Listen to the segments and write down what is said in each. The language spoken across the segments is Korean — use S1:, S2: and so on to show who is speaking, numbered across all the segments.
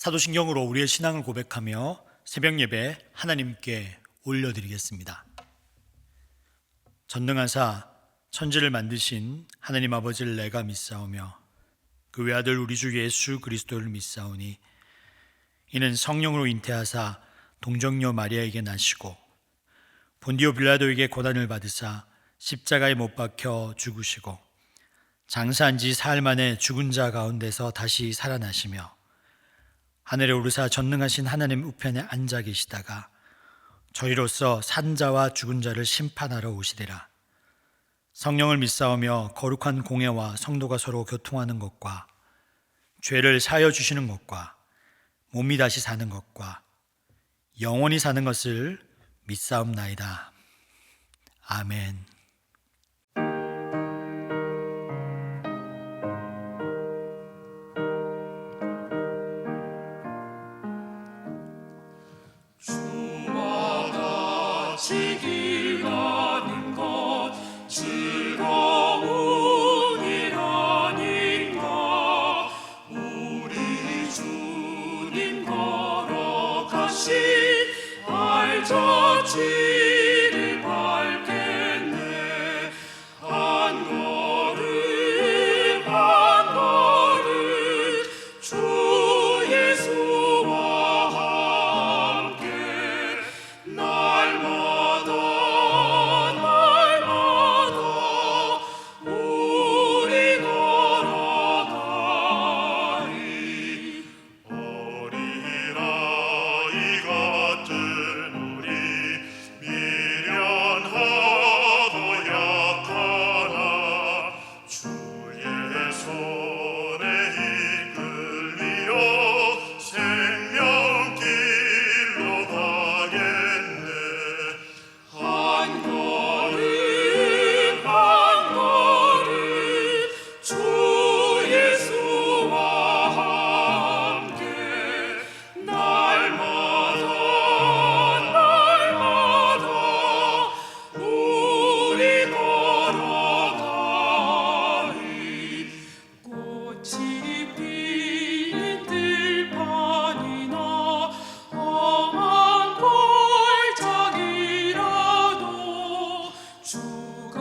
S1: 사도신경으로 우리의 신앙을 고백하며 새벽 예배 하나님께 올려드리겠습니다. 전능하사 천지를 만드신 하나님 아버지를 내가 믿사오며 그 외아들 우리 주 예수 그리스도를 믿사오니 이는 성령으로 잉태하사 동정녀 마리아에게 나시고 본디오 빌라도에게 고난을 받으사 십자가에 못 박혀 죽으시고 장사한 지 사흘 만에 죽은 자 가운데서 다시 살아나시며 하늘에 오르사 전능하신 하나님 우편에 앉아 계시다가 저희로서 산 자와 죽은 자를 심판하러 오시리라. 성령을 믿사오며 거룩한 공회와 성도가 서로 교통하는 것과 죄를 사하여 주시는 것과 몸이 다시 사는 것과 영원히 사는 것을 믿사옵나이다. 아멘.
S2: 같이 기가는 것 즐거운 일 아닌가. 우리 주님 걸어가신 알저지를 밟겠네. 한 걸음 한 걸음 주 예수와 함께 날마다 우리 걸어가리. 어린아이 같은 우리 미련하고 약하나 주의 손에 이끌리어 생명길로 가겠네. 한 걸음 한 걸음 주 예수와 함께 날마다 우리 걸어가리. 꽃이 피는 들판이나 험한 골짜기라도 주가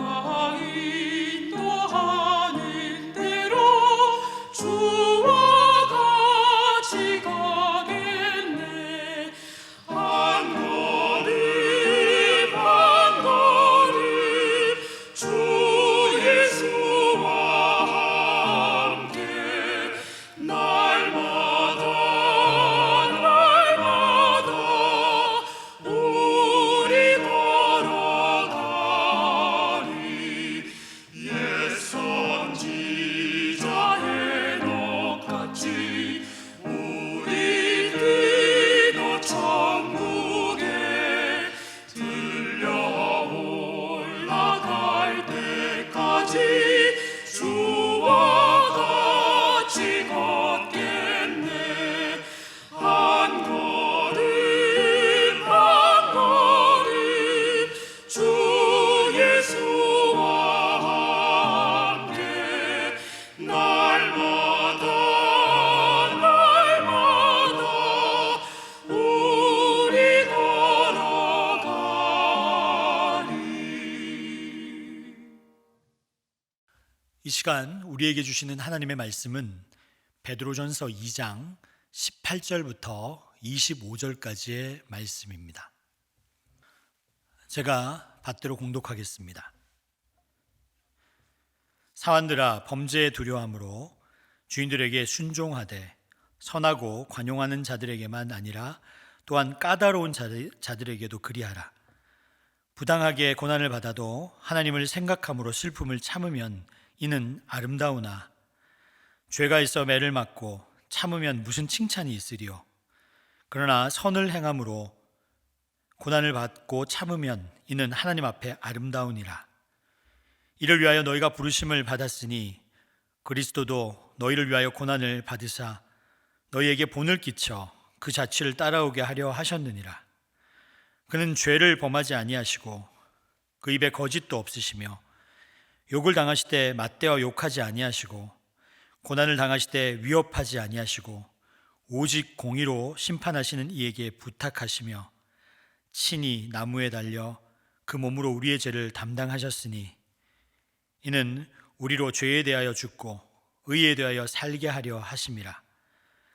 S2: 인도하는 대로 주와 같이 가겠네. 한 걸음 한 걸음 주 예수와 함께 날마다 우리 걸어가리. 옛 선지자 에녹같이 우리들도 천국에 들려 올라갈 때까지 주와 같이 걷겠네. 한 걸음 한 걸음 주 예수와 함께 날마다 우리 걸어가리.
S1: 이 시간 우리에게 주시는 하나님의 말씀은 베드로전서 2장 18절부터 25절까지의 말씀입니다. 제가 받들어 공독하겠습니다. 사환들아, 범죄에 두려움으로 주인들에게 순종하되 선하고 관용하는 자들에게만 아니라 또한 까다로운 자들에게도 그리하라. 부당하게 고난을 받아도 하나님을 생각함으로 슬픔을 참으면 이는 아름다우나 죄가 있어 매를 맞고 참으면 무슨 칭찬이 있으리요. 그러나 선을 행함으로 고난을 받고 참으면 이는 하나님 앞에 아름다우니라. 이를 위하여 너희가 부르심을 받았으니 그리스도도 너희를 위하여 고난을 받으사 너희에게 본을 끼쳐 그 자취를 따라오게 하려 하셨느니라. 그는 죄를 범하지 아니하시고 그 입에 거짓도 없으시며 욕을 당하실 때 맞대어 욕하지 아니하시고 고난을 당하실 때 위협하지 아니하시고 오직 공의로 심판하시는 이에게 부탁하시며 친히 나무에 달려 그 몸으로 우리의 죄를 담당하셨으니 이는 우리로 죄에 대하여 죽고 의에 대하여 살게 하려 하심이라.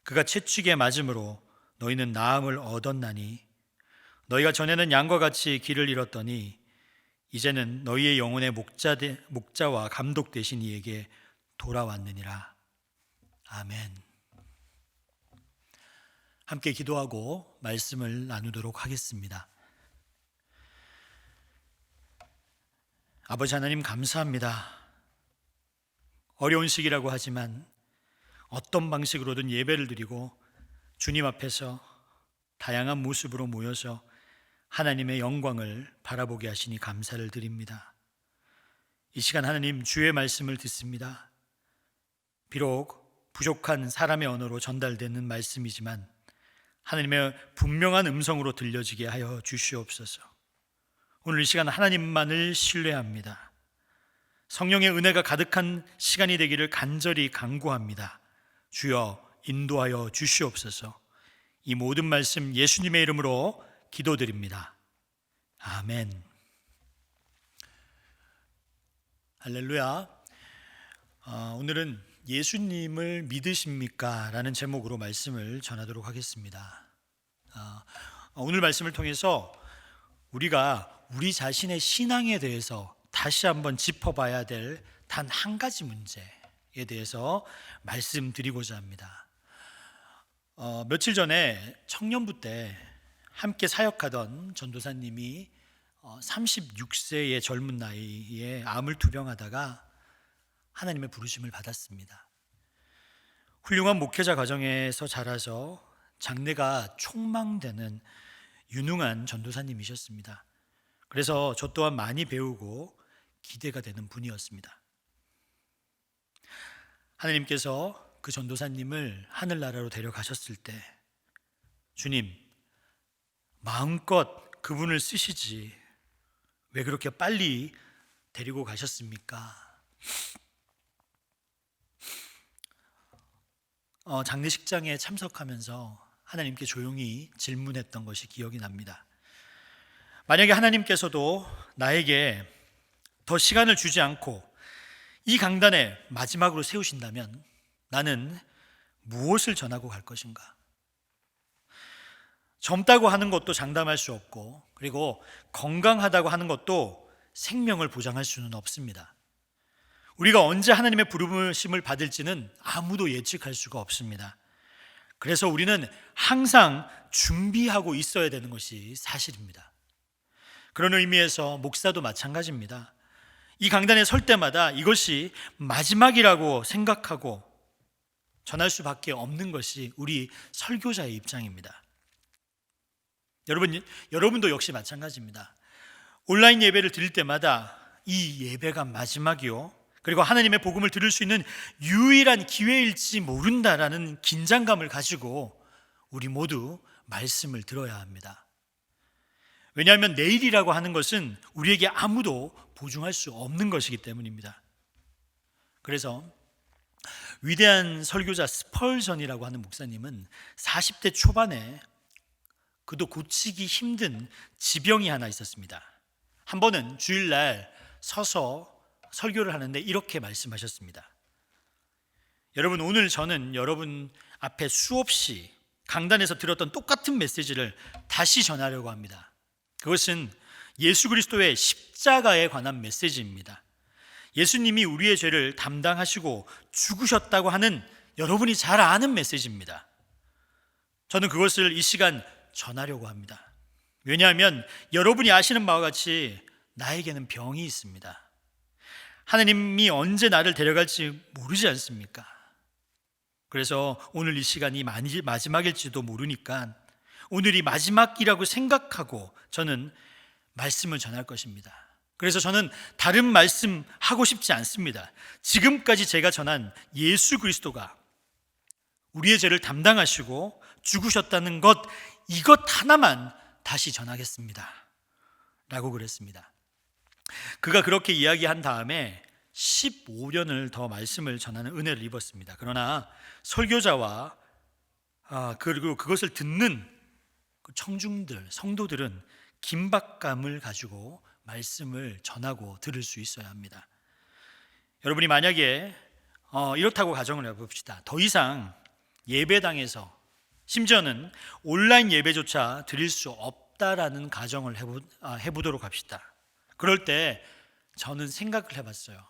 S1: 그가 채찍에 맞음으로 너희는 나음을 얻었나니 너희가 전에는 양과 같이 길을 잃었더니 이제는 너희의 영혼의 목자와 감독 되신 이에게 돌아왔느니라. 아멘. 함께 기도하고 말씀을 나누도록 하겠습니다. 아버지 하나님, 감사합니다. 어려운 시기라고 하지만 어떤 방식으로든 예배를 드리고 주님 앞에서 다양한 모습으로 모여서 하나님의 영광을 바라보게 하시니 감사를 드립니다. 이 시간 하나님, 주의 말씀을 듣습니다. 비록 부족한 사람의 언어로 전달되는 말씀이지만 하나님의 분명한 음성으로 들려지게 하여 주시옵소서. 오늘 이 시간 하나님만을 신뢰합니다. 성령의 은혜가 가득한 시간이 되기를 간절히 간구합니다. 주여 인도하여 주시옵소서. 이 모든 말씀 예수님의 이름으로 기도드립니다. 아멘. 할렐루야. 오늘은 예수님을 믿으십니까? 라는 제목으로 말씀을 전하도록 하겠습니다. 오늘 말씀을 통해서 우리가 우리 자신의 신앙에 대해서 다시 한번 짚어봐야 될 단 한 가지 문제에 대해서 말씀드리고자 합니다. 며칠 전에 청년부 때 함께 사역하던 전도사님이 36세의 젊은 나이에 암을 투병하다가 하나님의 부르심을 받았습니다. 훌륭한 목회자 가정에서 자라서 장래가 촉망되는 유능한 전도사님이셨습니다. 그래서 저 또한 많이 배우고 기대가 되는 분이었습니다. 하나님께서 그 전도사님을 하늘나라로 데려가셨을 때 주님, 마음껏 그분을 쓰시지 왜 그렇게 빨리 데리고 가셨습니까? 장례식장에 참석하면서 하나님께 조용히 질문했던 것이 기억이 납니다. 만약에 하나님께서도 나에게 더 시간을 주지 않고 이 강단에 마지막으로 세우신다면 나는 무엇을 전하고 갈 것인가? 젊다고 하는 것도 장담할 수 없고, 그리고 건강하다고 하는 것도 생명을 보장할 수는 없습니다. 우리가 언제 하나님의 부르심을 받을지는 아무도 예측할 수가 없습니다. 그래서 우리는 항상 준비하고 있어야 되는 것이 사실입니다. 그런 의미에서 목사도 마찬가지입니다. 이 강단에 설 때마다 이것이 마지막이라고 생각하고 전할 수밖에 없는 것이 우리 설교자의 입장입니다. 여러분도 역시 마찬가지입니다. 온라인 예배를 드릴 때마다 이 예배가 마지막이요, 그리고 하나님의 복음을 들을 수 있는 유일한 기회일지 모른다라는 긴장감을 가지고 우리 모두 말씀을 들어야 합니다. 왜냐하면 내일이라고 하는 것은 우리에게 아무도 보증할 수 없는 것이기 때문입니다. 그래서 위대한 설교자 스펄전이라고 하는 목사님은 40대 초반에 그도 고치기 힘든 지병이 하나 있었습니다. 한 번은 주일날 서서 설교를 하는데 이렇게 말씀하셨습니다. 여러분, 오늘 저는 여러분 앞에 수없이 강단에서 들었던 똑같은 메시지를 다시 전하려고 합니다. 그것은 예수 그리스도의 십자가에 관한 메시지입니다. 예수님이 우리의 죄를 담당하시고 죽으셨다고 하는 여러분이 잘 아는 메시지입니다. 저는 그것을 이 시간 전하려고 합니다. 왜냐하면 여러분이 아시는 바와 같이 나에게는 병이 있습니다. 하나님이 언제 나를 데려갈지 모르지 않습니까? 그래서 오늘 이 시간이 마지막일지도 모르니까 오늘이 마지막이라고 생각하고 저는 말씀을 전할 것입니다. 그래서 저는 다른 말씀 하고 싶지 않습니다. 지금까지 제가 전한 예수 그리스도가 우리의 죄를 담당하시고 죽으셨다는 것, 이것 하나만 다시 전하겠습니다 라고 그랬습니다. 그가 그렇게 이야기한 다음에 15년을 더 말씀을 전하는 은혜를 입었습니다. 그러나 설교자와 그리고 그것을 듣는 그 청중들, 성도들은 긴박감을 가지고 말씀을 전하고 들을 수 있어야 합니다. 여러분이 만약에 이렇다고 가정을 해봅시다. 더 이상 예배당에서 심지어는 온라인 예배조차 드릴 수 없다라는 가정을 해보도록 합시다. 그럴 때 저는 생각을 해봤어요.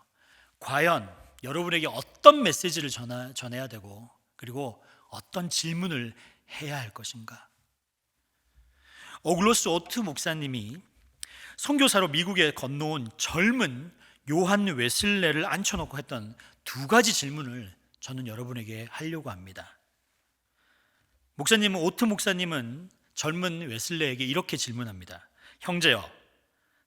S1: 과연 여러분에게 어떤 메시지를 전해야 되고 그리고 어떤 질문을 해야 할 것인가. 오글로스 오트 목사님이 선교사로 미국에 건너온 젊은 요한 웨슬레를 앉혀놓고 했던 두 가지 질문을 저는 여러분에게 하려고 합니다. 오트 목사님은 젊은 웨슬레에게 이렇게 질문합니다. 형제여,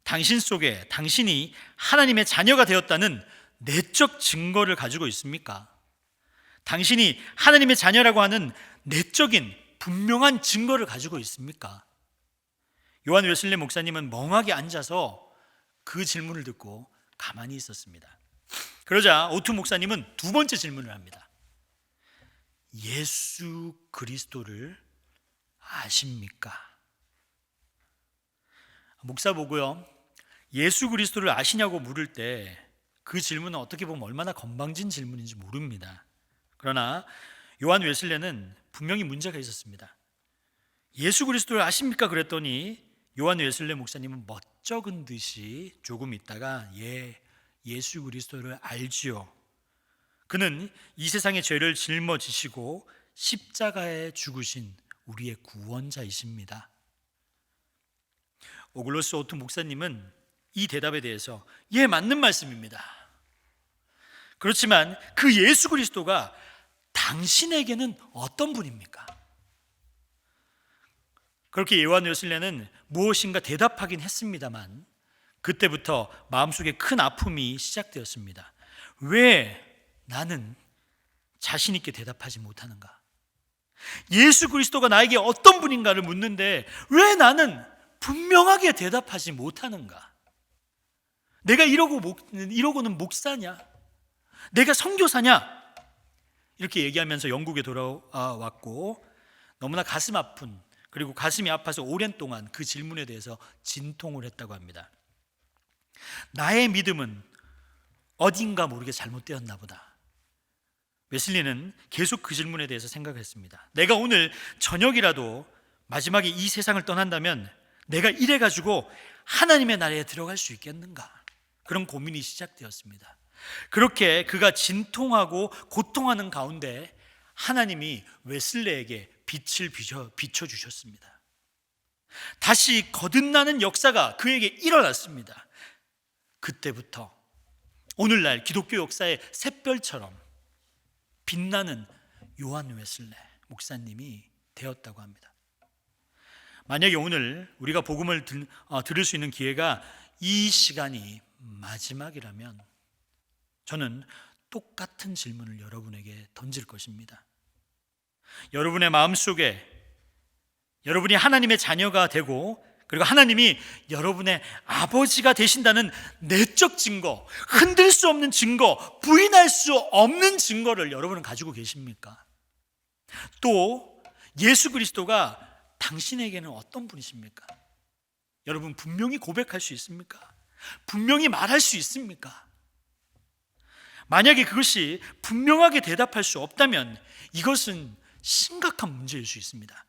S1: 당신 속에 당신이 하나님의 자녀가 되었다는 내적 증거를 가지고 있습니까? 당신이 하나님의 자녀라고 하는 내적인 분명한 증거를 가지고 있습니까? 요한 웨슬레 목사님은 멍하게 앉아서 그 질문을 듣고 가만히 있었습니다. 그러자 오트 목사님은 두 번째 질문을 합니다. 예수 그리스도를 아십니까? 목사 보고요, 예수 그리스도를 아시냐고 물을 때 그 질문은 어떻게 보면 얼마나 건방진 질문인지 모릅니다. 그러나 요한 웨슬레는 분명히 문제가 있었습니다. 예수 그리스도를 아십니까? 그랬더니 요한 웨슬레 목사님은 멋쩍은 듯이 조금 있다가 예수 그리스도를 알지요. 그는 이 세상의 죄를 짊어지시고 십자가에 죽으신 우리의 구원자이십니다. 오글로스 오트 목사님은 이 대답에 대해서 맞는 말씀입니다. 그렇지만 그 예수 그리스도가 당신에게는 어떤 분입니까? 그렇게 요한 웨슬레는 무엇인가 대답하긴 했습니다만 그때부터 마음속에 큰 아픔이 시작되었습니다. 왜 나는 자신 있게 대답하지 못하는가? 예수 그리스도가 나에게 어떤 분인가를 묻는데 왜 나는 분명하게 대답하지 못하는가? 내가 이러고는 목사냐? 내가 선교사냐? 이렇게 얘기하면서 영국에 돌아왔고 너무나 가슴 아픈, 그리고 가슴이 아파서 오랜 동안 그 질문에 대해서 진통을 했다고 합니다. 나의 믿음은 어딘가 모르게 잘못되었나 보다. 웨슬리는 계속 그 질문에 대해서 생각했습니다. 내가 오늘 저녁이라도 마지막에 이 세상을 떠난다면 내가 이래가지고 하나님의 나라에 들어갈 수 있겠는가? 그런 고민이 시작되었습니다. 그렇게 그가 진통하고 고통하는 가운데 하나님이 웨슬레에게 빛을 비춰주셨습니다. 다시 거듭나는 역사가 그에게 일어났습니다. 그때부터 오늘날 기독교 역사의 샛별처럼 빛나는 요한 웨슬레 목사님이 되었다고 합니다. 만약에 오늘 우리가 복음을 들을 수 있는 기회가 이 시간이 마지막이라면 저는 똑같은 질문을 여러분에게 던질 것입니다. 여러분의 마음속에 여러분이 하나님의 자녀가 되고 그리고 하나님이 여러분의 아버지가 되신다는 내적 증거, 흔들 수 없는 증거, 부인할 수 없는 증거를 여러분은 가지고 계십니까? 또 예수 그리스도가 당신에게는 어떤 분이십니까? 여러분 분명히 고백할 수 있습니까? 분명히 말할 수 있습니까? 만약에 그것이 분명하게 대답할 수 없다면 이것은 심각한 문제일 수 있습니다.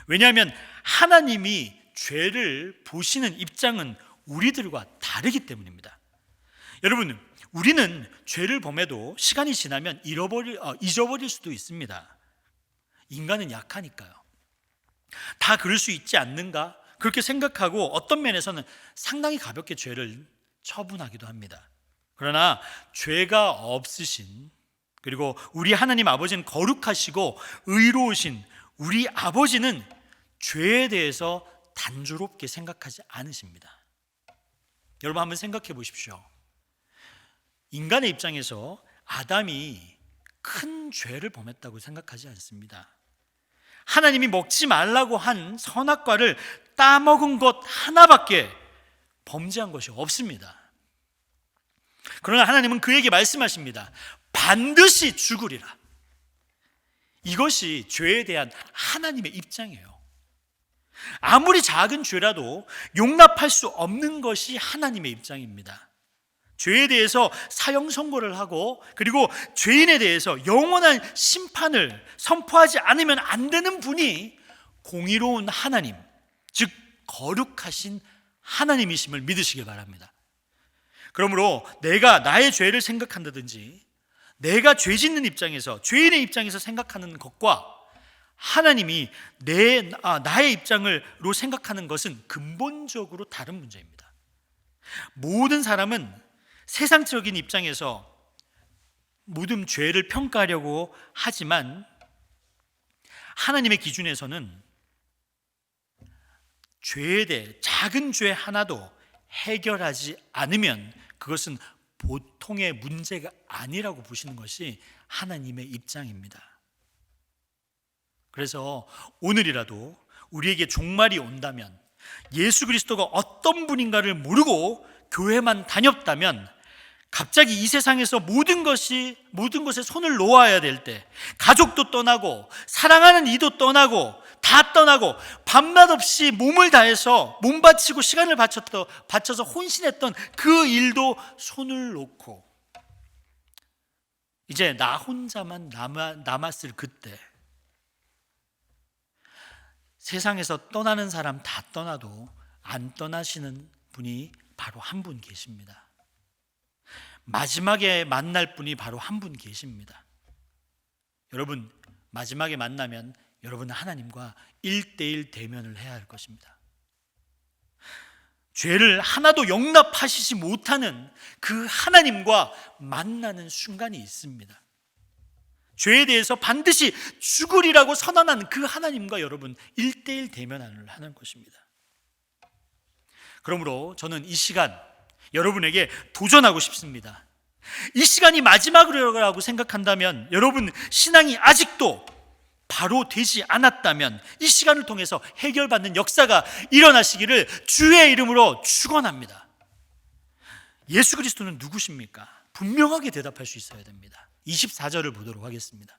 S1: 왜냐하면 하나님이 죄를 보시는 입장은 우리들과 다르기 때문입니다. 여러분, 우리는 죄를 범해도 시간이 지나면 잊어버릴 수도 있습니다. 인간은 약하니까요. 다 그럴 수 있지 않는가? 그렇게 생각하고 어떤 면에서는 상당히 가볍게 죄를 처분하기도 합니다. 그러나 죄가 없으신, 그리고 우리 하나님 아버지는 거룩하시고 의로우신 우리 아버지는 죄에 대해서 단조롭게 생각하지 않으십니다. 여러분 한번 생각해 보십시오. 인간의 입장에서 아담이 큰 죄를 범했다고 생각하지 않습니다. 하나님이 먹지 말라고 한 선악과를 따먹은 것 하나밖에 범죄한 것이 없습니다. 그러나 하나님은 그에게 말씀하십니다. 반드시 죽으리라. 이것이 죄에 대한 하나님의 입장이에요. 아무리 작은 죄라도 용납할 수 없는 것이 하나님의 입장입니다. 죄에 대해서 사형 선고를 하고 그리고 죄인에 대해서 영원한 심판을 선포하지 않으면 안 되는 분이 공의로운 하나님, 즉 거룩하신 하나님이심을 믿으시길 바랍니다. 그러므로 내가 나의 죄를 생각한다든지 내가 죄 짓는 입장에서, 죄인의 입장에서 생각하는 것과 하나님이 나의 입장으로 생각하는 것은 근본적으로 다른 문제입니다. 모든 사람은 세상적인 입장에서 모든 죄를 평가하려고 하지만 하나님의 기준에서는 죄에 대해 작은 죄 하나도 해결하지 않으면 그것은 보통의 문제가 아니라고 보시는 것이 하나님의 입장입니다. 그래서 오늘이라도 우리에게 종말이 온다면, 예수 그리스도가 어떤 분인가를 모르고 교회만 다녔다면, 갑자기 이 세상에서 모든 것에 손을 놓아야 될 때, 가족도 떠나고 사랑하는 이도 떠나고 다 떠나고 밤낮 없이 몸을 다해서 몸 바치고 시간을 바쳐서 혼신했던 그 일도 손을 놓고 이제 나 혼자만 남았을 그때, 세상에서 떠나는 사람 다 떠나도 안 떠나시는 분이 바로 한 분 계십니다. 마지막에 만날 분이 바로 한 분 계십니다. 여러분, 마지막에 만나면 여러분은 하나님과 1대1 대면을 해야 할 것입니다. 죄를 하나도 용납하시지 못하는 그 하나님과 만나는 순간이 있습니다. 죄에 대해서 반드시 죽으리라고 선언한 그 하나님과 여러분 1대1 대면을 하는 것입니다. 그러므로 저는 이 시간 여러분에게 도전하고 싶습니다. 이 시간이 마지막이라고 생각한다면, 여러분 신앙이 아직도 바로 되지 않았다면 이 시간을 통해서 해결받는 역사가 일어나시기를 주의 이름으로 축원합니다. 예수 그리스도는 누구십니까? 분명하게 대답할 수 있어야 됩니다. 24절을 보도록 하겠습니다.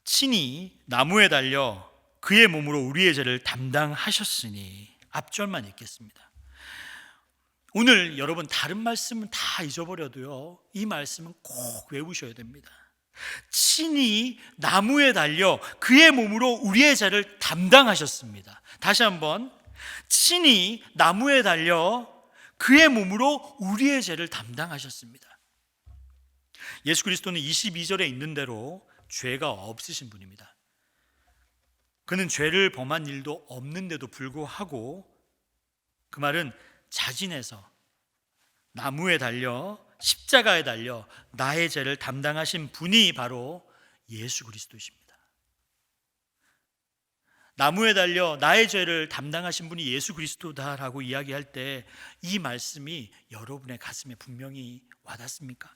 S1: 친히 나무에 달려 그의 몸으로 우리의 죄를 담당하셨으니, 앞절만 읽겠습니다. 오늘 여러분 다른 말씀은 다 잊어버려도요, 이 말씀은 꼭 외우셔야 됩니다. 친히 나무에 달려 그의 몸으로 우리의 죄를 담당하셨습니다. 다시 한번, 친히 나무에 달려 그의 몸으로 우리의 죄를 담당하셨습니다. 예수 그리스도는 22절에 있는 대로 죄가 없으신 분입니다. 그는 죄를 범한 일도 없는데도 불구하고, 그 말은 자진해서 나무에 달려 십자가에 달려 나의 죄를 담당하신 분이 바로 예수 그리스도이십니다. 나무에 달려 나의 죄를 담당하신 분이 예수 그리스도다라고 이야기할 때 이 말씀이 여러분의 가슴에 분명히 와닿습니까?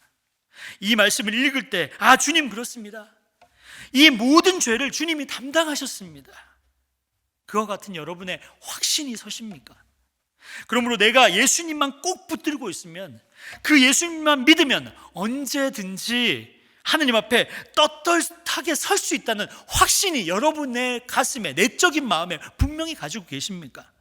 S1: 이 말씀을 읽을 때, 아, 주님 그렇습니다. 이 모든 죄를 주님이 담당하셨습니다. 그와 같은 여러분의 확신이 서십니까? 그러므로 내가 예수님만 꼭 붙들고 있으면, 그 예수님만 믿으면 언제든지 하나님 앞에 떳떳하게 설 수 있다는 확신이 여러분의 가슴에, 내적인 마음에 분명히 가지고 계십니까?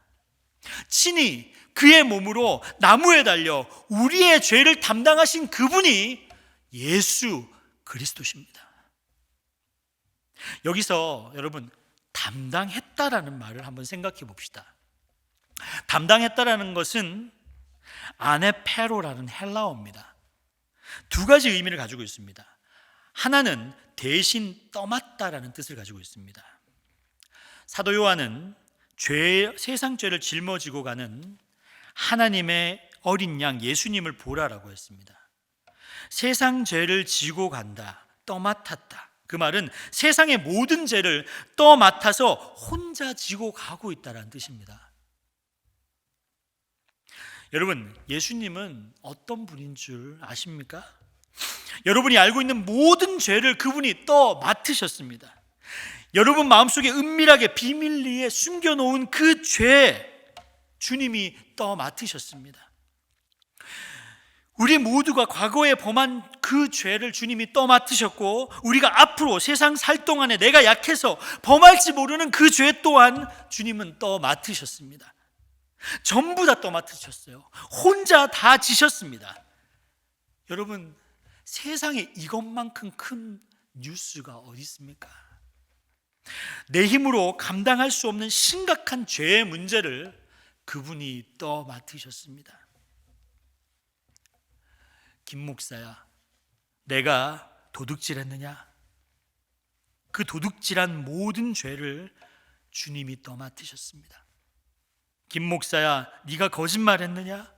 S1: 친히 그의 몸으로 나무에 달려 우리의 죄를 담당하신 그분이 예수 그리스도십니다. 여기서 여러분, 담당했다라는 말을 한번 생각해 봅시다. 담당했다라는 것은 아네페로라는 헬라어입니다. 두 가지 의미를 가지고 있습니다. 하나는 대신 떠맡다라는 뜻을 가지고 있습니다. 사도 요한은 세상 죄를 짊어지고 가는 하나님의 어린 양 예수님을 보라라고 했습니다. 세상 죄를 지고 간다, 떠맡았다. 그 말은 세상의 모든 죄를 떠맡아서 혼자 지고 가고 있다는 뜻입니다. 여러분, 예수님은 어떤 분인 줄 아십니까? 여러분이 알고 있는 모든 죄를 그분이 떠맡으셨습니다. 여러분 마음속에 은밀하게 비밀리에 숨겨놓은 그 죄, 주님이 떠맡으셨습니다. 우리 모두가 과거에 범한 그 죄를 주님이 떠맡으셨고, 우리가 앞으로 세상 살 동안에 내가 약해서 범할지 모르는 그 죄 또한 주님은 떠맡으셨습니다. 전부 다 떠맡으셨어요. 혼자 다 지셨습니다. 여러분, 세상에 이것만큼 큰 뉴스가 어디 있습니까? 내 힘으로 감당할 수 없는 심각한 죄의 문제를 그분이 떠맡으셨습니다. 김 목사야, 내가 도둑질했느냐? 그 도둑질한 모든 죄를 주님이 떠맡으셨습니다. 김 목사야, 네가 거짓말했느냐?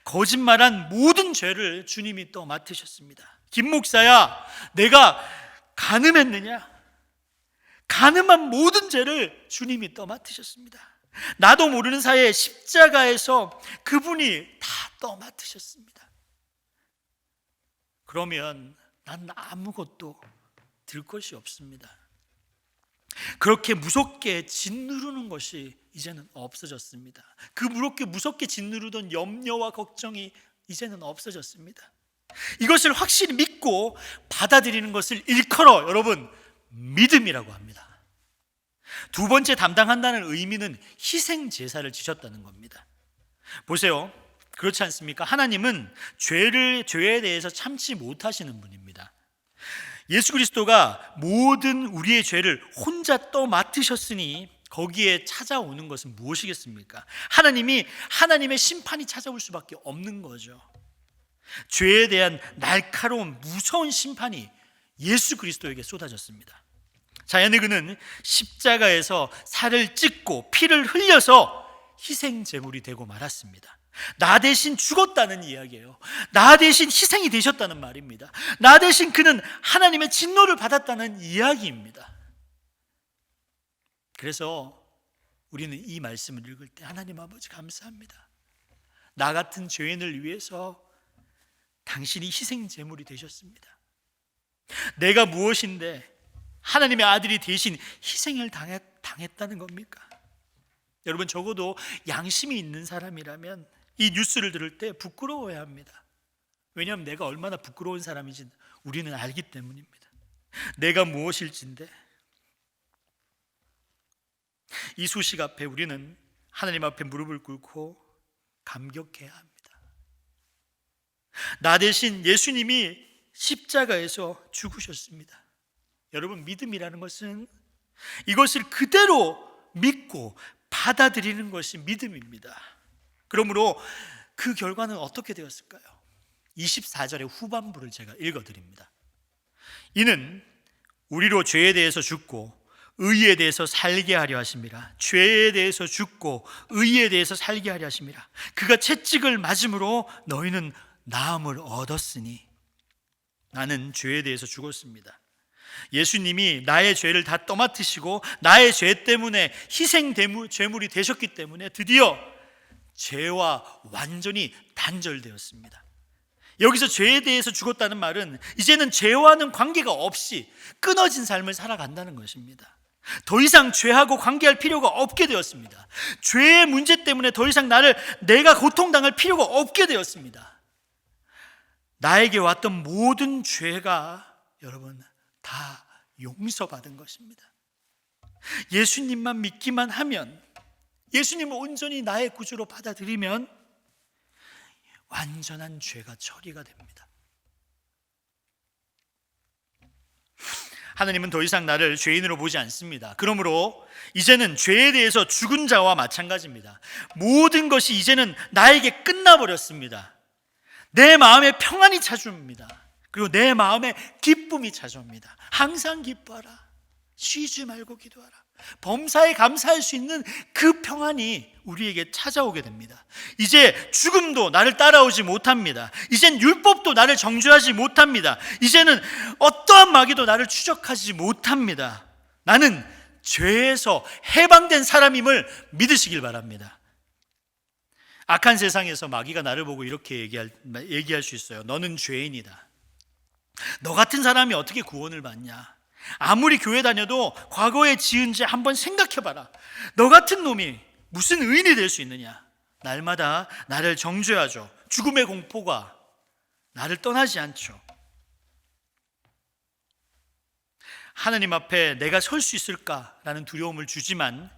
S1: 거짓말한 모든 죄를 주님이 떠맡으셨습니다. 김 목사야, 내가 간음했느냐? 간음한 모든 죄를 주님이 떠맡으셨습니다. 나도 모르는 사이에 십자가에서 그분이 다 떠맡으셨습니다. 그러면 난 아무것도 들 것이 없습니다. 그렇게 무섭게 짓누르는 것이 이제는 없어졌습니다. 그 무섭게 짓누르던 염려와 걱정이 이제는 없어졌습니다. 이것을 확실히 믿고 받아들이는 것을 일컬어 여러분 믿음이라고 합니다. 두 번째 담당한다는 의미는 희생 제사를 지셨다는 겁니다. 보세요. 그렇지 않습니까? 하나님은 죄에 대해서 참지 못하시는 분입니다. 예수 그리스도가 모든 우리의 죄를 혼자 떠맡으셨으니 거기에 찾아오는 것은 무엇이겠습니까? 하나님의 심판이 찾아올 수밖에 없는 거죠. 죄에 대한 날카로운 무서운 심판이 예수 그리스도에게 쏟아졌습니다. 자연의 그는 십자가에서 살을 찢고 피를 흘려서 희생 제물이 되고 말았습니다. 나 대신 죽었다는 이야기예요. 나 대신 희생이 되셨다는 말입니다. 나 대신 그는 하나님의 진노를 받았다는 이야기입니다. 그래서 우리는 이 말씀을 읽을 때 하나님 아버지 감사합니다. 나 같은 죄인을 위해서 당신이 희생 제물이 되셨습니다. 내가 무엇인데 하나님의 아들이 대신 희생을 당했다는 겁니까? 여러분, 적어도 양심이 있는 사람이라면 이 뉴스를 들을 때 부끄러워야 합니다. 왜냐하면 내가 얼마나 부끄러운 사람인지 우리는 알기 때문입니다. 내가 무엇일진데 이 소식 앞에 우리는 하나님 앞에 무릎을 꿇고 감격해야 합니다. 나 대신 예수님이 십자가에서 죽으셨습니다. 여러분, 믿음이라는 것은 이것을 그대로 믿고 받아들이는 것이 믿음입니다. 그러므로 그 결과는 어떻게 되었을까요? 24절의 후반부를 제가 읽어드립니다. 이는 우리로 죄에 대해서 죽고 의에 대해서 살게 하려 하심이라. 죄에 대해서 죽고 의에 대해서 살게 하려 하심이라. 그가 채찍을 맞음으로 너희는 나음을 얻었으니. 나는 죄에 대해서 죽었습니다. 예수님이 나의 죄를 다 떠맡으시고 나의 죄 때문에 희생 제물이 되셨기 때문에 드디어 죄와 완전히 단절되었습니다. 여기서 죄에 대해서 죽었다는 말은 이제는 죄와는 관계가 없이 끊어진 삶을 살아간다는 것입니다. 더 이상 죄하고 관계할 필요가 없게 되었습니다. 죄의 문제 때문에 더 이상 내가 고통당할 필요가 없게 되었습니다. 나에게 왔던 모든 죄가 여러분 다 용서받은 것입니다. 예수님만 믿기만 하면, 예수님을 온전히 나의 구주로 받아들이면 완전한 죄가 처리가 됩니다. 하나님은 더 이상 나를 죄인으로 보지 않습니다. 그러므로 이제는 죄에 대해서 죽은 자와 마찬가지입니다. 모든 것이 이제는 나에게 끝나버렸습니다. 내 마음에 평안이 찾아옵니다. 그리고 내 마음에 기쁨이 찾아옵니다. 항상 기뻐하라. 쉬지 말고 기도하라. 범사에 감사할 수 있는 그 평안이 우리에게 찾아오게 됩니다. 이제 죽음도 나를 따라오지 못합니다. 이젠 율법도 나를 정죄하지 못합니다. 이제는 어떠한 마귀도 나를 추적하지 못합니다. 나는 죄에서 해방된 사람임을 믿으시길 바랍니다. 악한 세상에서 마귀가 나를 보고 이렇게 얘기할 수 있어요. 너는 죄인이다. 너 같은 사람이 어떻게 구원을 받냐? 아무리 교회 다녀도 과거에 지은 죄 한번 생각해봐라. 너 같은 놈이 무슨 의인이 될 수 있느냐? 날마다 나를 정죄하죠. 죽음의 공포가 나를 떠나지 않죠. 하나님 앞에 내가 설 수 있을까라는 두려움을 주지만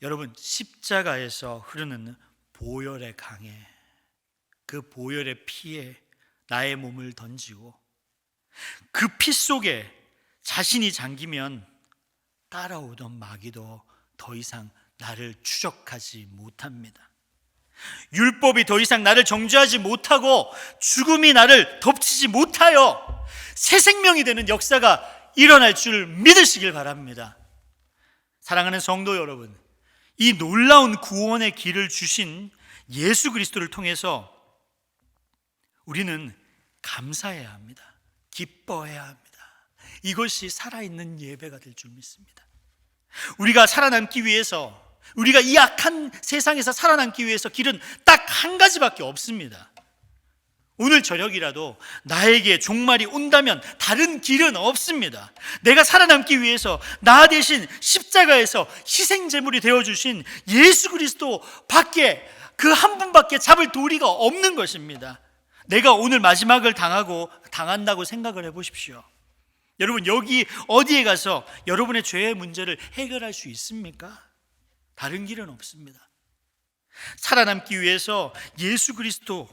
S1: 여러분, 십자가에서 흐르는 보혈의 강에, 그 보혈의 피에 나의 몸을 던지고 그 피 속에 자신이 잠기면 따라오던 마귀도 더 이상 나를 추적하지 못합니다. 율법이 더 이상 나를 정죄하지 못하고 죽음이 나를 덮치지 못하여 새 생명이 되는 역사가 일어날 줄 믿으시길 바랍니다. 사랑하는 성도 여러분, 이 놀라운 구원의 길을 주신 예수 그리스도를 통해서 우리는 감사해야 합니다. 기뻐해야 합니다. 이것이 살아있는 예배가 될 줄 믿습니다. 우리가 살아남기 위해서, 우리가 이 악한 세상에서 살아남기 위해서 길은 딱 한 가지밖에 없습니다. 오늘 저녁이라도 나에게 종말이 온다면 다른 길은 없습니다. 내가 살아남기 위해서 나 대신 십자가에서 희생제물이 되어주신 예수 그리스도 밖에, 그 한 분밖에 잡을 도리가 없는 것입니다. 내가 오늘 마지막을 당한다고 생각을 해보십시오. 여러분, 여기 어디에 가서 여러분의 죄의 문제를 해결할 수 있습니까? 다른 길은 없습니다. 살아남기 위해서 예수 그리스도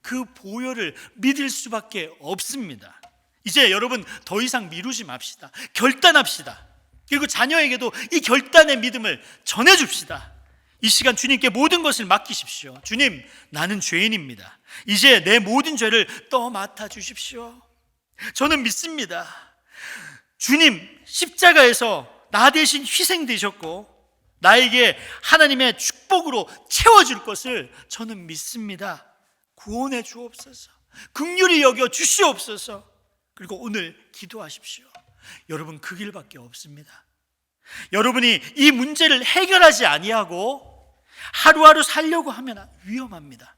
S1: 그 보혈을 믿을 수밖에 없습니다. 이제 여러분, 더 이상 미루지 맙시다. 결단합시다. 그리고 자녀에게도 이 결단의 믿음을 전해줍시다. 이 시간 주님께 모든 것을 맡기십시오. 주님, 나는 죄인입니다. 이제 내 모든 죄를 떠맡아 주십시오. 저는 믿습니다. 주님, 십자가에서 나 대신 희생되셨고 나에게 하나님의 축복으로 채워줄 것을 저는 믿습니다. 구원해 주옵소서. 긍휼히 여겨 주시옵소서. 그리고 오늘 기도하십시오. 여러분, 그 길밖에 없습니다. 여러분이 이 문제를 해결하지 아니하고 하루하루 살려고 하면 위험합니다.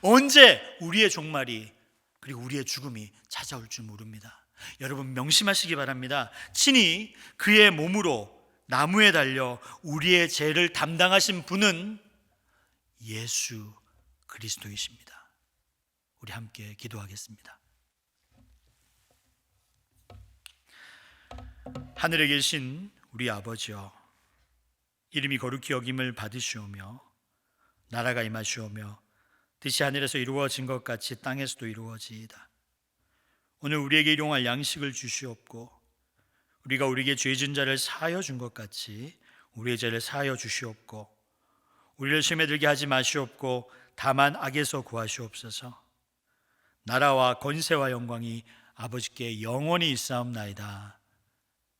S1: 언제 우리의 종말이, 그리고 우리의 죽음이 찾아올 줄 모릅니다. 여러분, 명심하시기 바랍니다. 친히 그의 몸으로 나무에 달려 우리의 죄를 담당하신 분은 예수 그리스도이십니다. 우리 함께 기도하겠습니다. 하늘에 계신 우리 아버지여, 이름이 거룩히 여김을 받으시오며 나라가 임하시오며 뜻이 하늘에서 이루어진 것 같이 땅에서도 이루어지이다. 오늘 우리에게 일용할 양식을 주시옵고 우리가 우리에게 죄진 자를 사하여 준 것 같이 우리의 죄를 사하여 주시옵고 우리를 시험에 들게 하지 마시옵고 다만 악에서 구하시옵소서. 나라와 권세와 영광이 아버지께 영원히 있사옵나이다.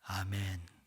S1: 아멘.